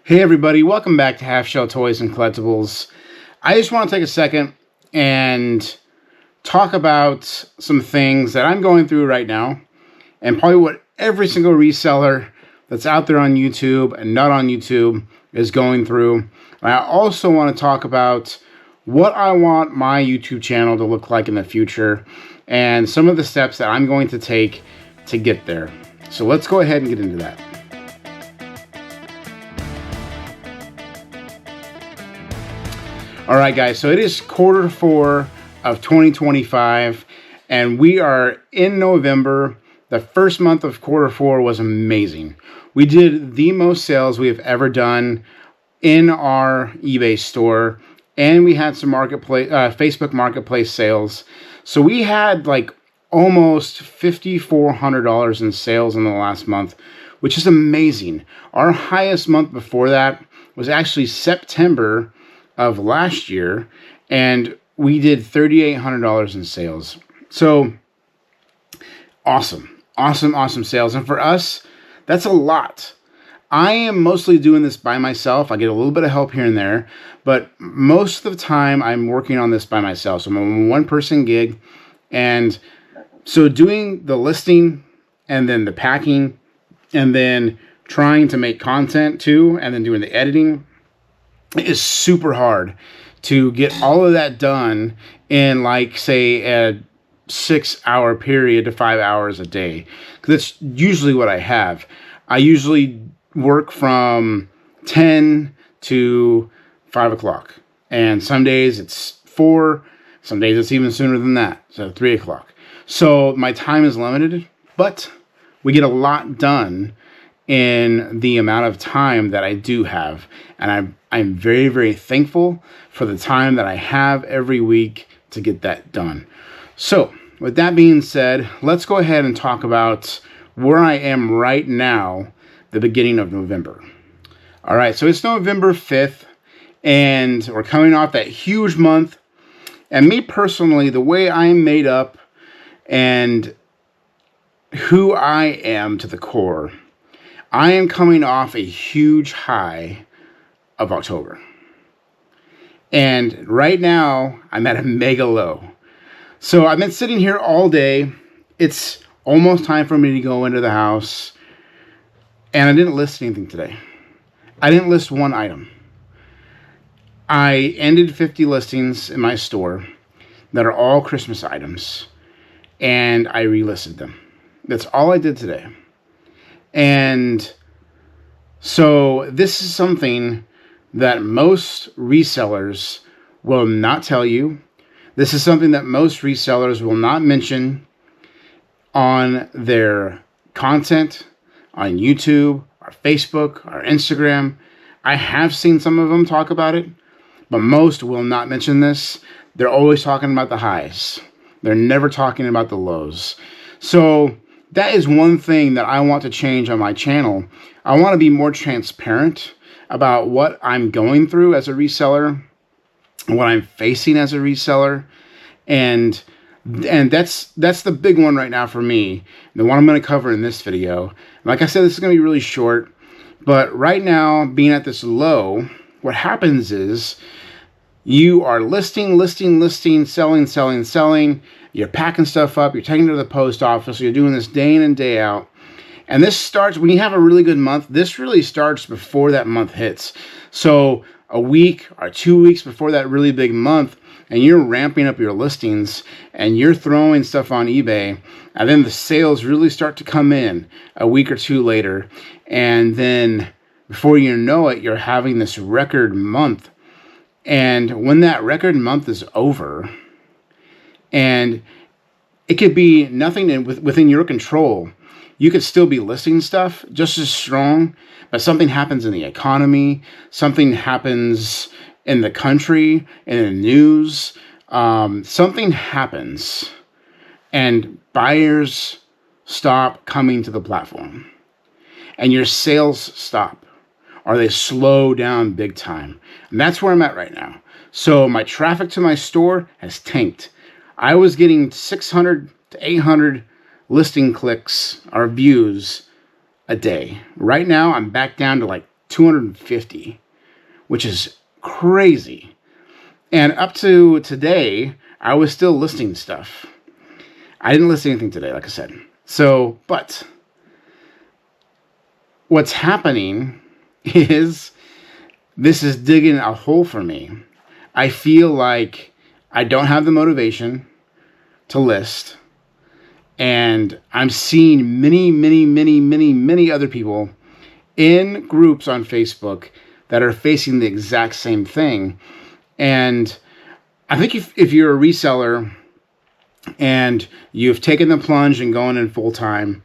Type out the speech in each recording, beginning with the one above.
Hey everybody, welcome back to Halfshelltoys and Collectibles. I just want to take a second and talk about some things that I'm going through right now, and probably what every single reseller that's out there on YouTube and not on YouTube is going through. And I also want to talk about what I want my YouTube channel to look like in the future and some of the steps that I'm going to take to get there. So let's go ahead and get into that. All right, guys, so it is Q4 of 2025, and we are in November. The first month of Q4 was amazing. We did the most sales we have ever done in our eBay store, and we had some Facebook Marketplace sales. So we had like almost $5,400 in sales in the last month, which is amazing. Our highest month before that was actually September of last year, and we did $3,800 in sales. So awesome sales. And for us, that's a lot. I am mostly doing this by myself. I get a little bit of help here and there, but most of the time I'm working on this by myself. So I'm a one-person gig, and so doing the listing and then the packing and then trying to make content too and then doing the editing is super hard to get all of that done in, like, say, a 6-hour period to 5 hours a day. Because that's usually what I have. I usually work from 10 to 5 o'clock. And some days it's 4. Some days it's even sooner than that. So 3 o'clock. So my time is limited, but we get a lot done in the amount of time that I do have. And I'm very, very thankful for the time that I have every week to get that done. So with that being said, let's go ahead and talk about where I am right now, the beginning of November. All right, so it's November 5th, and we're coming off that huge month. And me personally, the way I'm made up and who I am to the core, I am coming off a huge high of October. And right now, I'm at a mega low. So I've been sitting here all day. It's almost time for me to go into the house. And I didn't list anything today. I didn't list one item. I ended 50 listings in my store that are all Christmas items. And I relisted them. That's all I did today. And so this is something that most resellers will not tell you. This is something that most resellers will not mention on their content, on YouTube, or Facebook, or Instagram. I have seen some of them talk about it, but most will not mention this. They're always talking about the highs. They're never talking about the lows. So that is one thing that I want to change on my channel. I want to be more transparent about what I'm going through as a reseller, what I'm facing as a reseller, and that's the big one right now for me, the one I'm going to cover in this video. Like I said, this is going to be really short, but right now, being at this low, what happens is you are listing, selling. You're packing stuff up. You're taking it to the post office. You're doing this day in and day out. And this starts, when you have a really good month, this really starts before that month hits. So a week or 2 weeks before that really big month, and you're ramping up your listings, and you're throwing stuff on eBay, and then the sales really start to come in a week or two later. And then before you know it, you're having this record month. And when that record month is over, and it could be nothing within your control, you could still be listing stuff just as strong, but something happens in the economy, something happens in the country, in the news, something happens, and buyers stop coming to the platform, and your sales stop, or they slow down big time. And that's where I'm at right now. So my traffic to my store has tanked. I was getting 600 to 800 listing clicks or views a day. Right now, I'm back down to like 250, which is crazy. And up to today, I was still listing stuff. I didn't list anything today, like I said. So, but what's happening is this is digging a hole for me. I feel like I don't have the motivation to list. And I'm seeing many other people in groups on Facebook that are facing the exact same thing. And I think if you're a reseller and you've taken the plunge and going in full time,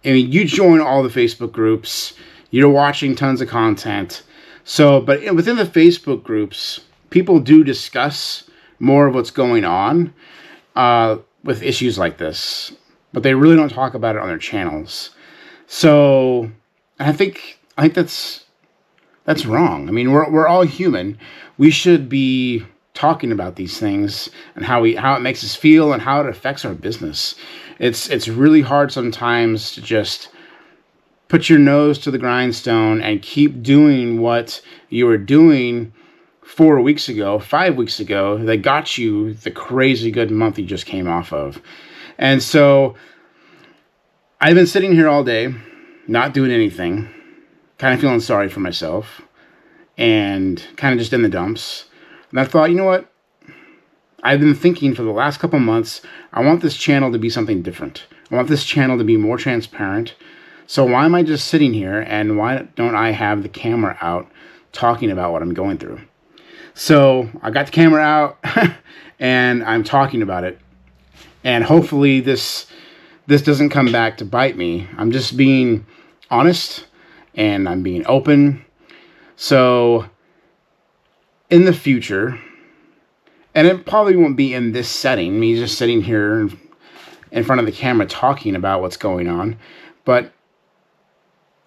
I mean, you join all the Facebook groups, you're watching tons of content. So, but within the Facebook groups, people do discuss more of what's going on with issues like this, but they really don't talk about it on their channels. So I think that's wrong. I mean, we're all human. We should be talking about these things and how it makes us feel and how it affects our business. It's really hard sometimes to just put your nose to the grindstone and keep doing what you were doing 4 weeks ago, 5 weeks ago, that got you the crazy good month you just came off of. And so I've been sitting here all day, not doing anything, kind of feeling sorry for myself and kind of just in the dumps. And I thought, you know what? I've been thinking for the last couple months, I want this channel to be something different. I want this channel to be more transparent. So why am I just sitting here and why don't I have the camera out talking about what I'm going through? So I got the camera out and I'm talking about it. And hopefully this doesn't come back to bite me. I'm just being honest and I'm being open. So in the future, and it probably won't be in this setting, me just sitting here in front of the camera talking about what's going on, but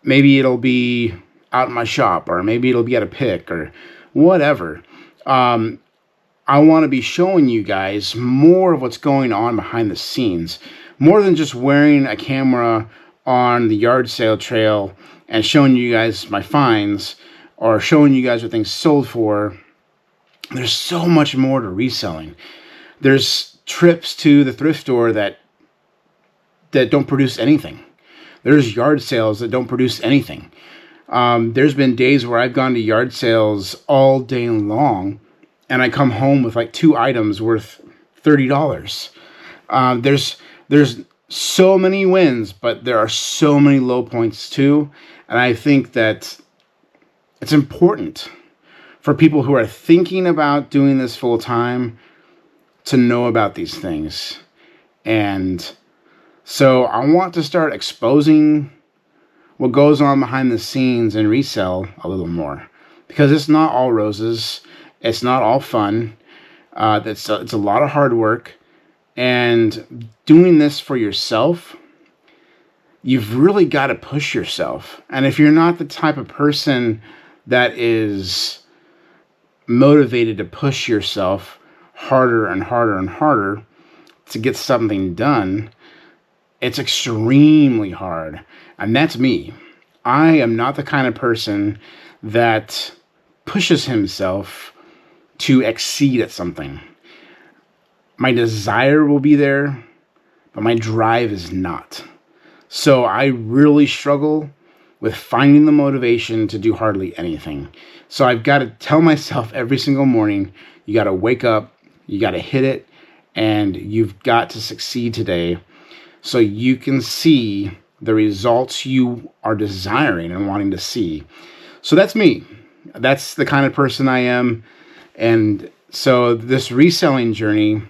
maybe it'll be out in my shop, or maybe it'll be at a pick, or whatever. I want to be showing you guys more of what's going on behind the scenes, more than just wearing a camera on the yard sale trail and showing you guys my finds, or showing you guys what things sold for. There's so much more to reselling. There's trips to the thrift store that don't produce anything. There's yard sales that don't produce anything. There's been days where I've gone to yard sales all day long and I come home with like 2 items worth $30. There's so many wins, but there are so many low points too. And I think that it's important for people who are thinking about doing this full time to know about these things. And so I want to start exposing what goes on behind the scenes in resell a little more, because it's not all roses. It's not all fun. It's a lot of hard work, and doing this for yourself, you've really got to push yourself. And if you're not the type of person that is motivated to push yourself harder and harder and harder to get something done, it's extremely hard. And that's me. I am not the kind of person that pushes himself to exceed at something. My desire will be there, but my drive is not. So I really struggle with finding the motivation to do hardly anything. So I've got to tell myself every single morning, you got to wake up, you got to hit it, and you've got to succeed today so you can see the results you are desiring and wanting to see. So that's me. That's the kind of person I am. And so this reselling journey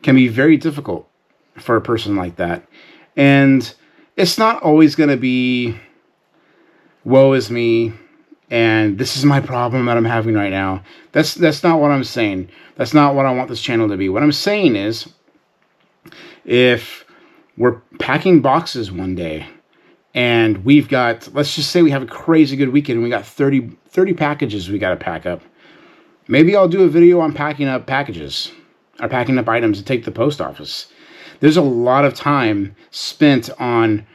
can be very difficult for a person like that. And it's not always going to be, woe is me, and this is my problem that I'm having right now. That's not what I'm saying. That's not what I want this channel to be. What I'm saying is, if we're packing boxes one day and we've got, let's just say we have a crazy good weekend and we got 30 packages we got to pack up. Maybe I'll do a video on packing up packages or packing up items to take to the post office. There's a lot of time spent on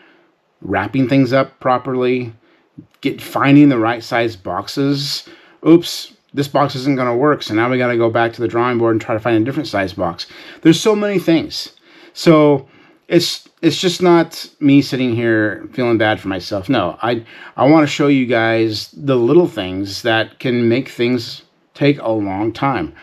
wrapping things up properly, finding the right size boxes. Oops, this box isn't going to work, so now we got to go back to the drawing board and try to find a different size box. There's so many things. So it's just not me sitting here feeling bad for myself. No, I want to show you guys the little things that can make things take a long time.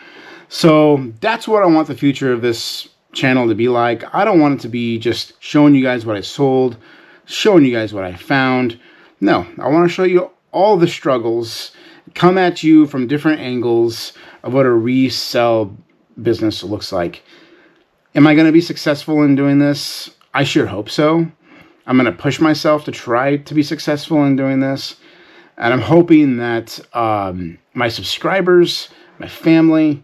So that's what I want the future of this channel to be like. I don't want it to be just showing you guys what I sold, showing you guys what I found. No, I want to show you all the struggles, come at you from different angles of what a resell business looks like. Am I going to be successful in doing this? I sure hope so. I'm going to push myself to try to be successful in doing this. And I'm hoping that my subscribers, my family,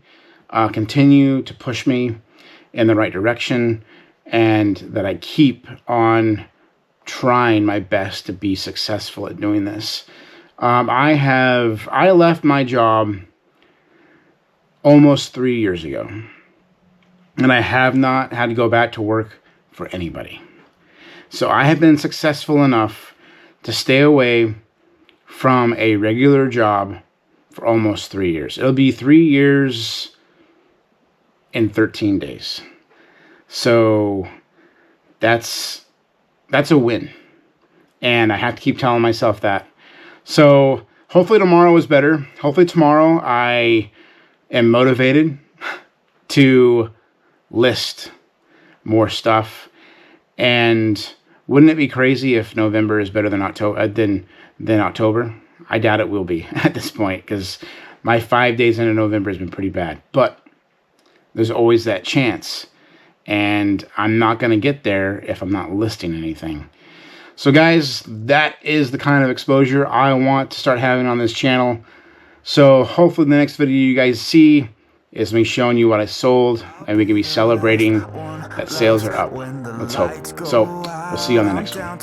continue to push me in the right direction, and that I keep on trying my best to be successful at doing this. I left my job almost 3 years ago, and I have not had to go back to work for anybody. So I have been successful enough to stay away from a regular job for almost 3 years. It'll be 3 years in 13 days. So that's a win. And I have to keep telling myself that. So hopefully tomorrow is better. Hopefully tomorrow I am motivated to list more stuff. And wouldn't it be crazy if November is better than October? I doubt it will be at this point, because my 5 days into November has been pretty bad. But there's always that chance. And I'm not going to get there if I'm not listing anything. So guys, that is the kind of exposure I want to start having on this channel. So hopefully the next video you guys see is me showing you what I sold, and we can be celebrating that sales are up. Let's hope. So we'll see you on the next one.